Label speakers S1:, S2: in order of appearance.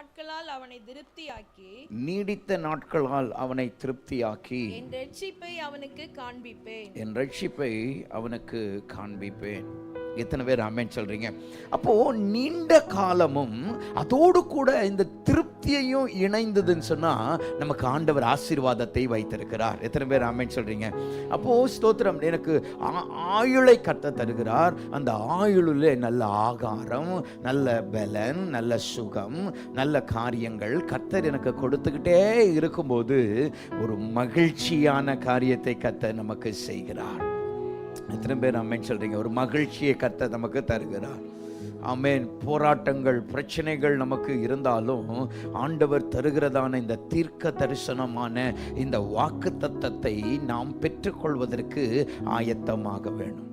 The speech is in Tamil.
S1: நாட்களால் அவனை திருப்தியாக்கி
S2: நீடித்த நாட்களால் அவனை திருப்தியாக்கி
S1: என் ரட்சிப்பை அவனுக்கு காண்பிப்பேன்.
S2: என் ரட்சிப்பை அவனுக்கு காண்பிப்பேன். எத்தனை பேர் ஆமென் சொல்றீங்க? அப்போ நீண்ட காலமும் அதோடு கூட இந்த திருப்தியையும் இணைந்ததுன்னு சொன்னா நமக்கு ஆண்டவர் ஆசீர்வாதத்தை வைத்திருக்கிறார். எத்தனை பேர் ஆமென் சொல்றீங்க? அப்போ ஸ்தோத்திரம். எனக்கு ஆயுளை கர்த்தர் தருகிறார். அந்த ஆயுளிலே நல்ல ஆகாரம், நல்ல பலன், நல்ல சுகம், நல்ல காரியங்கள் கர்த்தர் எனக்கு கொடுத்துக்கிட்டே இருக்கும்போது ஒரு மகிழ்ச்சியான காரியத்தை கர்த்தர் நமக்கு செய்கிறார். எத்தனை பேர் ஆமென் சொல்றீங்க? ஒரு மகிழ்ச்சியை கர்த்தர் நமக்கு தருகிறார். ஆமென். போராட்டங்கள், பிரச்சனைகள் நமக்கு இருந்தாலும் ஆண்டவர் தருகிறதான இந்த தீர்க்க தரிசனமான இந்த வாக்குத்தத்தத்தை நாம் பெற்றுக்கொள்வதற்கு ஆயத்தமாக வேணும்.